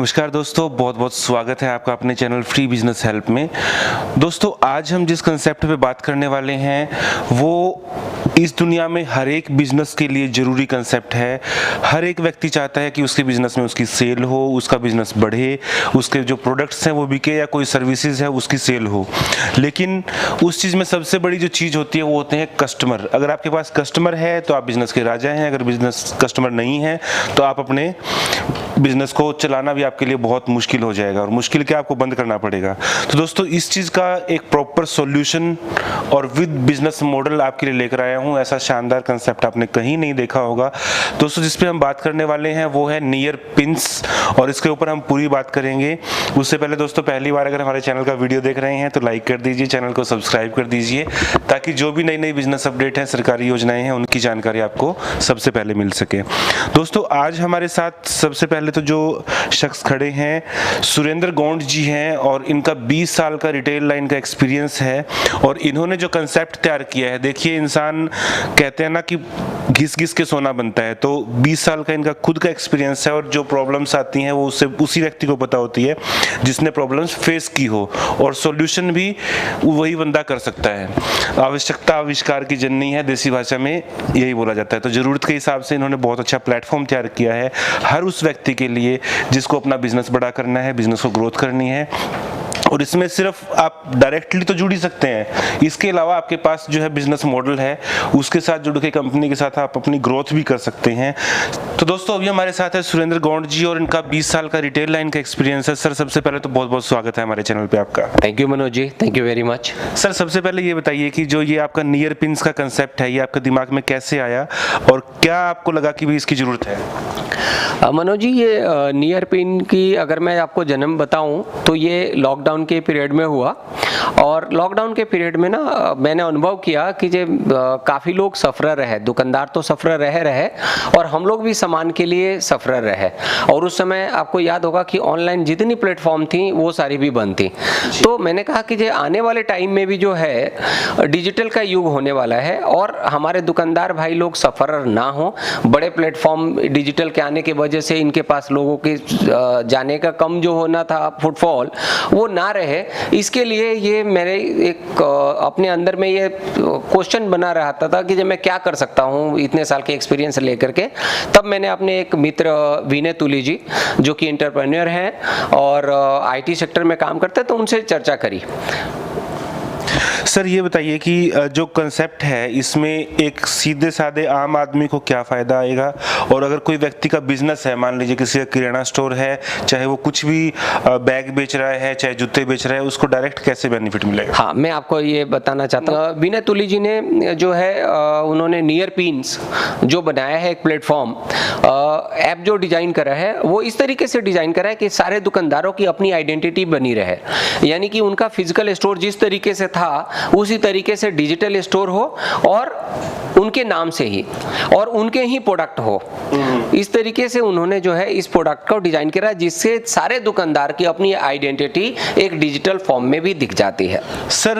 नमस्कार दोस्तों, बहुत बहुत स्वागत है आपका अपने चैनल फ्री बिजनेस हेल्प में। दोस्तों, आज हम जिस कंसेप्ट पे बात करने वाले हैं वो इस दुनिया में हर एक बिजनेस के लिए ज़रूरी कंसेप्ट है। हर एक व्यक्ति चाहता है कि उसके बिजनेस में उसकी सेल हो, उसका बिजनेस बढ़े, उसके जो प्रोडक्ट्स हैं वो बिके या कोई सर्विसेज है उसकी सेल हो। लेकिन उस चीज़ में सबसे बड़ी जो चीज़ होती है वो होते हैं कस्टमर। अगर आपके पास कस्टमर है तो आप बिजनेस के राजा हैं, अगर बिजनेस कस्टमर नहीं है तो आप अपने बिजनेस को चलाना भी आपके लिए बहुत मुश्किल हो जाएगा और मुश्किल क्या, आपको बंद करना पड़ेगा। तो दोस्तों, इस चीज़ का एक प्रॉपर सॉल्यूशन और विद बिजनेस मॉडल आपके लिए लेकर आया हूं। ऐसा शानदार कंसेप्ट आपने कहीं नहीं देखा होगा। दोस्तों, जिस पे हम बात करने वाले हैं वो है नियर पिंस और इसके ऊपर हम पूरी बात करेंगे। उससे पहले दोस्तों, पहली बार अगर हमारे चैनल का वीडियो देख रहे हैं तो लाइक कर दीजिए, चैनल को सब्सक्राइब कर दीजिए ताकि जो भी नई नई बिजनेस अपडेट हैं, सरकारी योजनाएं हैं, उनकी जानकारी आपको सबसे पहले मिल सके। दोस्तों, आज हमारे साथ सबसे पहले तो जो शख्स खड़े हैं सुरेंद्र गौंड जी हैं और इनका 20 साल का रिटेल लाइन का एक्सपीरियंस है और इन्होंने जो कंसेप्ट तैयार किया है, देखिए इंसान कहते हैं ना कि घिस घिस के सोना बनता है, तो 20 साल का इनका खुद का एक्सपीरियंस है और जो प्रॉब्लम्स आती हैं वो उससे उसी व्यक्ति को पता होती है जिसने प्रॉब्लम्स फेस की हो और सॉल्यूशन भी वही बंदा कर सकता है। आवश्यकता आविष्कार की जननी है, देसी भाषा में यही बोला जाता है। तो ज़रूरत के हिसाब से इन्होंने बहुत अच्छा प्लेटफॉर्म तैयार किया है हर उस व्यक्ति के लिए जिसको अपना बिजनेस बड़ा करना है, बिजनेस को ग्रोथ करनी है। और इसमें सिर्फ आप डायरेक्टली तो जुड़ ही सकते हैं, इसके अलावा आपके पास जो है बिजनेस मॉडल है उसके साथ जुड़ के कंपनी के साथ आप अपनी ग्रोथ भी कर सकते हैं। तो दोस्तों, अभी हमारे साथ है सुरेंद्र गौंड जी और इनका 20 साल का रिटेल लाइन का एक्सपीरियंस है। सर, सबसे पहले तो बहुत बहुत स्वागत है हमारे चैनल पे आपका। Thank you Manoj ji, thank you very much. Sir, सबसे पहले ये बताइए कि जो ये आपका नियर पिंस का कंसेप्ट है ये आपके दिमाग में कैसे आया और क्या आपको लगा कि भी इसकी जरूरत है? मनोज जी, ये नियर पिन की अगर मैं आपको जन्म बताऊं तो ये लॉकडाउन के पीरियड में हुआ और लॉकडाउन के पीरियड में ना मैंने अनुभव किया कि जो काफ़ी लोग सफर रहे, दुकानदार तो सफर रहे और हम लोग भी सामान के लिए सफर रहे। और उस समय आपको याद होगा कि ऑनलाइन जितनी प्लेटफॉर्म थी वो सारी भी बंद थी। तो मैंने कहा कि जो आने वाले टाइम में भी जो है डिजिटल का युग होने वाला है और हमारे दुकानदार भाई लोग सफर ना हो, बड़े प्लेटफॉर्म डिजिटल के आने की वजह से इनके पास लोगों के जाने का कम जो होना था फुटफॉल वो ना रहे, इसके लिए ये मेरे एक अपने अंदर में ये क्वेश्चन बना रहता था कि जब मैं क्या कर सकता हूँ इतने साल के एक्सपीरियंस लेकर के। तब मैंने अपने एक मित्र विनय तुली जी जो कि एंटरप्रेन्योर हैं और आईटी सेक्टर में काम करते हैं, तो उनसे चर्चा करी। सर, ये बताइए कि जो कंसेप्ट है इसमें एक सीधे साधे आम आदमी को क्या फ़ायदा आएगा और अगर कोई व्यक्ति का बिजनेस है, मान लीजिए किसी का किराना स्टोर है, चाहे वो कुछ भी बैग बेच रहा है, चाहे जूते बेच रहा है, उसको डायरेक्ट कैसे बेनिफिट मिलेगा? हाँ, मैं आपको ये बताना चाहता हूँ। विनय तुली जी ने जो है उन्होंने नियर पिंस जो बनाया है एक प्लेटफॉर्म ऐप जो डिजाइन करा है वो इस तरीके से डिजाइन करा है कि सारे दुकानदारों की अपनी आइडेंटिटी बनी रहे, यानी कि उनका फिजिकल स्टोर जिस तरीके से था उसी तरीके से डिजिटल स्टोर हो और उनके नाम से ही और उनके ही प्रोडक्ट हो। इस तरीके से उन्होंने जो है इस प्रोडक्ट को डिजाइन किया जिससे सारे दुकानदार की अपनी आइडेंटिटी एक डिजिटल फॉर्म में भी दिख जाती है। सर,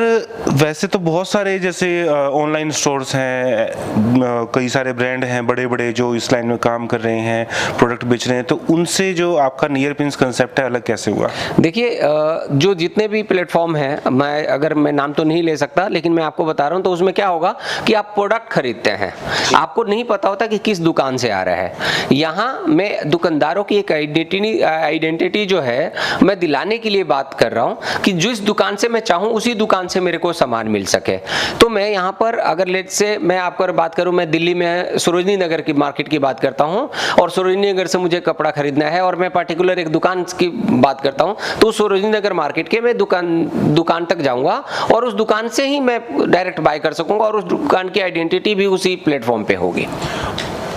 वैसे तो बहुत सारे जैसे ऑनलाइन स्टोर्स हैं, कई सारे ब्रांड हैं बड़े बड़े जो इस लाइन में काम कर रहे हैं, प्रोडक्ट बेच रहे हैं, तो उनसे जो आपका नियर पिंस कंसेप्ट है अलग कैसे हुआ? देखिए, जो जितने भी प्लेटफॉर्म हैं, मैं नाम तो नहीं ले सकता लेकिन मैं आपको बता रहा हूं, तो उसमें क्या होगा कि आप प्रोडक्ट खरीदते हैं, आपको नहीं पता होता कि किस दुकान से आ रहा है। यहाँ मैं दुकानदारों की एक आइडेंटिटी जो है मैं दिलाने के लिए बात कर रहा हूँ कि जिस दुकान से मैं चाहूँ उसी दुकान से मेरे को सामान मिल सके। तो मैं यहाँ पर अगर लेट से मैं आपको बात करूँ, मैं दिल्ली में सरोजनी नगर की मार्केट की बात करता हूँ और सरोजनी नगर से मुझे कपड़ा खरीदना है और मैं पर्टिकुलर एक दुकान की बात करता हूँ, तो सरोजनी नगर मार्केट के मैं दुकान तक जाऊँगा और उस दुकान से ही मैं डायरेक्ट बाय कर सकूंगा और उस दुकान की आइडेंटिटी भी उसी प्लेटफॉर्म पे होगी।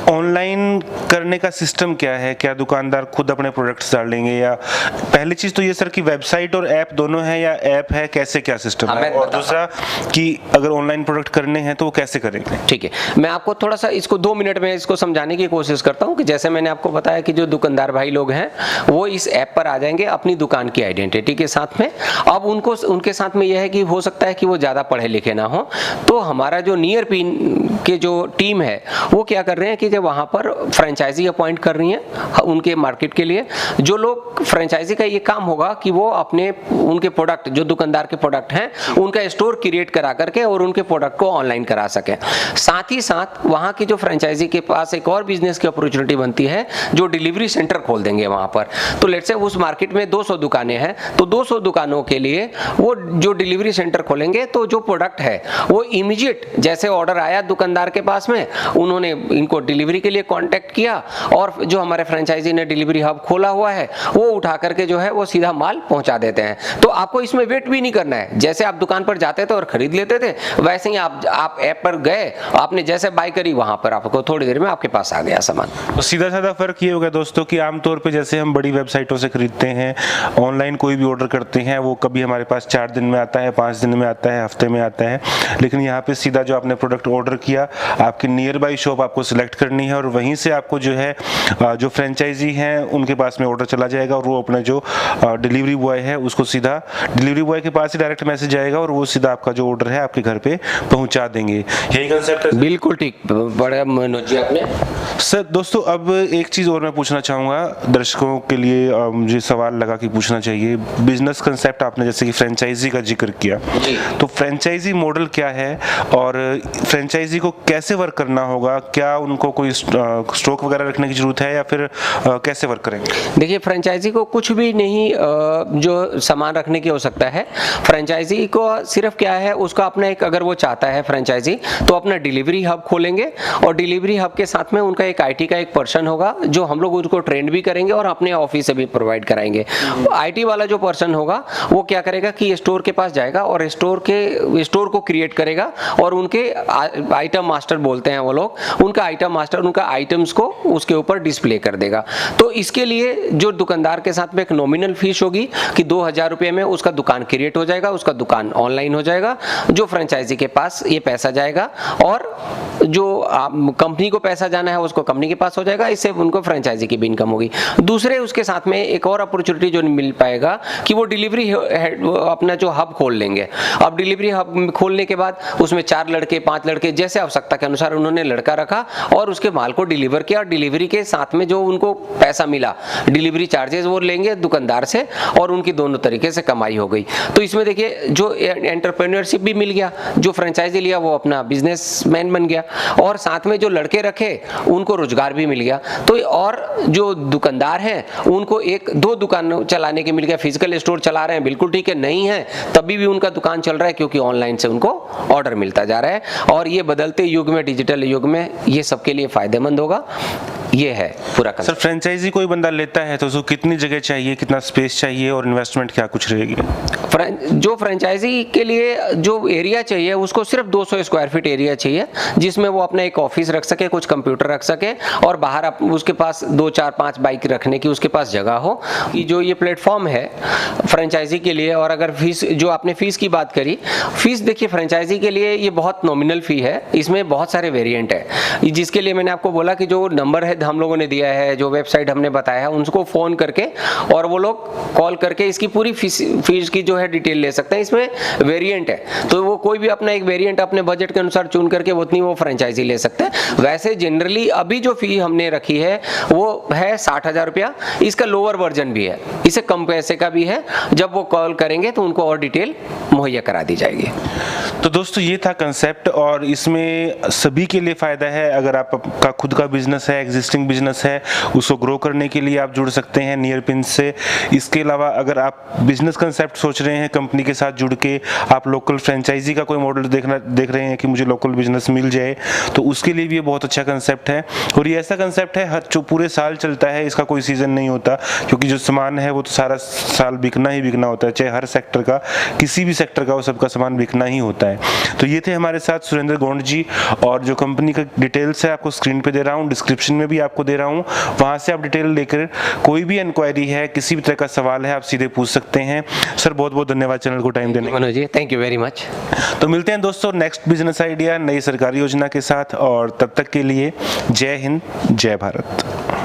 ऑनलाइन करने का सिस्टम क्या है? क्या दुकानदार खुद अपने प्रोडक्ट्स डाल लेंगे या पहली चीज तो ये सर कि वेबसाइट और ऐप दोनों है या ऐप है, कैसे क्या सिस्टम है? और दूसरा कि अगर ऑनलाइन प्रोडक्ट करने हैं तो वो कैसे करेंगे? ठीक है, मैं आपको थोड़ा सा इसको 2 मिनट में इसको समझाने की कोशिश करता हूँ कि जैसे मैंने आपको बताया कि जो दुकानदार भाई लोग हैं वो इस ऐप पर आ जाएंगे अपनी दुकान की आइडेंटिटी के साथ में। अब उनके साथ में यह है कि हो सकता है कि वो ज़्यादा पढ़े लिखे ना हो, तो हमारा जो नियर पिन के जो टीम है वो क्या कर रहे हैं कि वहाँ पर फ्रेंचाइजी अपॉइंट कर रही हैं उनके मार्केट के लिए। जो लोग फ्रेंचाइजी का ये काम होगा कि वो अपने उनके प्रोडक्ट, जो दुकानदार के प्रोडक्ट हैं, उनका स्टोर क्रिएट करा करके और उनके प्रोडक्ट को ऑनलाइन करा सकें। साथ ही साथ वहाँ की जो फ्रेंचाइजी के पास एक और बिजनेस की अपॉर्चुनिटी बनती है, जो डिलीवरी सेंटर खोल देंगे वहाँ पर। तो लेट्स से उस मार्केट में 200 दुकानें हैं, तो 200 दुकानों के लिए वो जो डिलीवरी सेंटर खोलेंगे, तो जो प्रोडक्ट है वो इमीडिएट, जैसे ऑर्डर आया दुकानदार के पास में, उन्होंने इनको डिलीवरी के लिए कांटेक्ट किया और जो हमारे फ्रेंचाइजी ने डिलीवरी हब खोला हुआ है वो उठा करके जो है वो सीधा माल पहुंचा देते हैं। तो आपको इसमें वेट भी नहीं करना है। जैसे आप दुकान पर जाते थे और खरीद लेते थे, वैसे ही आप ऐप पर गए, आपने जैसे बाय करी, वहां पर आपको थोड़ी देर में आपके पास आ गया सामान। तो सीधा साधा फर्क ये होगा दोस्तों कि आमतौर पे जैसे हम बड़ी वेबसाइटों से खरीदते हैं, ऑनलाइन कोई भी ऑर्डर करते हैं, वो कभी हमारे पास 4 दिन में आता है, 5 दिन में आता है, हफ्ते में आता है। लेकिन यहाँ पे सीधा जो आपने प्रोडक्ट ऑर्डर किया, आपकी नियर बाई शॉप आपको सिलेक्ट करनी है और वहीं से आपको जो है जो फ्रेंचाइजी हैं उनके पास में ऑर्डर चला जाएगा और वो अपना जो डिलीवरी बॉय है उसको सीधा डिलीवरी बॉय के पास ही डायरेक्ट मैसेज आएगा और वो सीधा आपका जो ऑर्डर है आपके घर पे पहुंचा देंगे। यही कंसेप्ट है? बिल्कुल ठीक, बड़ा मनोज जी आपने। सर दोस्तों, अब एक चीज़ और मैं पूछना चाहूँगा दर्शकों के लिए, मुझे सवाल लगा कि पूछना चाहिए। बिजनेस कंसेप्ट आपने जैसे कि फ्रेंचाइजी का जिक्र किया, तो फ्रेंचाइजी मॉडल क्या है और फ्रेंचाइजी को कैसे वर्क करना होगा? क्या उनको कोई स्टॉक वगैरह रखने की जरूरत है या फिर कैसे वर्क करेंगे? देखिए, फ्रेंचाइजी को कुछ भी नहीं जो सामान रखने की आवश्यकता है। फ्रेंचाइजी को सिर्फ क्या है, उसका अपना एक, अगर वो चाहता है फ्रेंचाइजी, तो अपना डिलीवरी हब खोलेंगे और डिलीवरी हब के साथ में उनका एक आईटी का एक पर्सन होगा जो हम लोग उसको ट्रेन भी करेंगे और अपने ऑफिस से भी प्रोवाइड कराएंगे। आईटी वाला जो पर्सन होगा वो क्या करेगा कि स्टोर के पास जाएगा और स्टोर को क्रिएट करेगा और उनके आइटम मास्टर बोलते हैं वो लोग, उनका आइटम मास्टर उनका आइटम्स को उसके ऊपर डिस्प्ले कर देगा। तो इसके लिए जो दुकानदार के साथ में एक नॉमिनल फीस होगी कि 2000 रुपये में उसका दुकान क्रिएट हो जाएगा, उसका दुकान ऑनलाइन हो जाएगा, जो फ्रेंचाइजी के पास ये पैसा जाएगा और जो कंपनी को पैसा जाना है उसको कंपनी के पास हो जाएगा। इससे उनको फ्रेंचाइजी की भी इनकम होगी। दूसरे उसके साथ में एक और अपॉर्चुनिटी जो मिल पाएगा कि वो डिलीवरी अपना जो हब खोल लेंगे। अब डिलीवरी हब खोलने के बाद उसमें 4 लड़के 5 लड़के जैसे आवश्यकता के अनुसार उन्होंने लड़का रखा और उसके माल को डिलीवर किया और डिलीवरी के साथ में जो उनको पैसा मिला, डिलीवरी चार्जेस वो लेंगे दुकानदार से और उनकी दोनों तरीके से कमाई हो गई। तो इसमें देखिए जो एंटरप्रेन्योरशिप भी मिल गया, जो फ्रेंचाइजी लिया वो अपना बिजनेसमैन बन गया और साथ में जो लड़के रखे उनको रोजगार भी मिल गया। तो और जो दुकानदार हैं उनको 1-2 दुकान चलाने के मिल गया। फिजिकल स्टोर चला रहे हैं, बिल्कुल ठीक है, नहीं है तभी भी उनका दुकान चल रहा है क्योंकि ऑनलाइन से उनको ऑर्डर मिलता जा रहा है। और ये बदलते युग में, डिजिटल युग में, ये सबके लिए फायदेमंद होगा। ये है पूरा सर, फ्रेंचाइजी कोई बंदा लेता है तो उसको कितनी जगह चाहिए, कितना स्पेस चाहिए और इन्वेस्टमेंट क्या कुछ रहेगी? जो फ्रेंचाइजी के लिए जो एरिया चाहिए उसको सिर्फ 200 स्क्वायर फीट एरिया चाहिए, जिसमें वो अपना एक ऑफिस रख सके, कुछ कंप्यूटर रख सके और बाहर उसके पास 2, 4, 5 बाइक रखने की उसके पास जगह हो। कि जो ये प्लेटफॉर्म है फ्रेंचाइजी के लिए, और अगर फीस, जो आपने फीस की बात करी, फीस देखिए फ्रेंचाइजी के लिए ये बहुत नॉमिनल फी है। इसमें बहुत सारे वेरिएंट है, जिसके लिए मैंने आपको बोला कि जो नंबर है हम लोगों ने दिया है, जो वेबसाइट हमने बताया है, उनको फोन करके और वो लोग कॉल करके इसकी पूरी फीस की जो है डिटेल ले सकते हैं। इसमें वेरिएंट है तो वो कोई भी अपना एक वेरिएंट अपने बजट के अनुसार चुन करके उतनी वो फ्रेंचाइजी ले सकते हैं। वैसे जनरली अभी जो फी हमने रखी है वो है 60,000 रुपया। इसका लोअर वर्जन भी है, इसे कम पैसे का भी है। जब वो कॉल करेंगे तो उनको और डिटेल मुहैया करा दी जाएगी। तो दोस्तों ये था कंसेप्ट और इसमें सभी के लिए फ़ायदा है। अगर आपका खुद का बिजनेस है, एग्जिस्टिंग बिजनेस है, उसको ग्रो करने के लिए आप जुड़ सकते हैं नियरपिन से। इसके अलावा अगर आप बिजनेस कंसेप्ट सोच रहे हैं कंपनी के साथ जुड़ के, आप लोकल फ्रेंचाइजी का कोई मॉडल देख रहे हैं कि मुझे लोकल बिजनेस मिल जाए, तो उसके लिए भी ये बहुत अच्छा कंसेप्ट है। और ये ऐसा कंसेप्ट है जो पूरे साल चलता है, इसका कोई सीजन नहीं होता, क्योंकि जो सामान है वो तो सारा साल बिकना ही बिकना होता है, चाहे हर सेक्टर का, किसी भी सेक्टर का, वो सबका सामान बिकना ही होता है। तो ये थे हमारे साथ सुरेंद्र गोंड जी, और जो कंपनी का डिटेल्स है आपको स्क्रीन पे दे रहा हूँ, डिस्क्रिप्शन में भी आपको दे रहा हूँ, वहाँ से आप डिटेल लेकर कोई भी इंक्वायरी है, किसी भी तरह का सवाल है, आप सीधे पूछ सकते हैं। सर बहुत बहुत धन्यवाद चैनल को टाइम देने। Manoj ji, thank you very much. तो मिलते हैं दोस्तों नेक्स्ट बिजनेस आइडिया नई सरकारी योजना के साथ, और तब तक के लिए जय हिंद, जय भारत।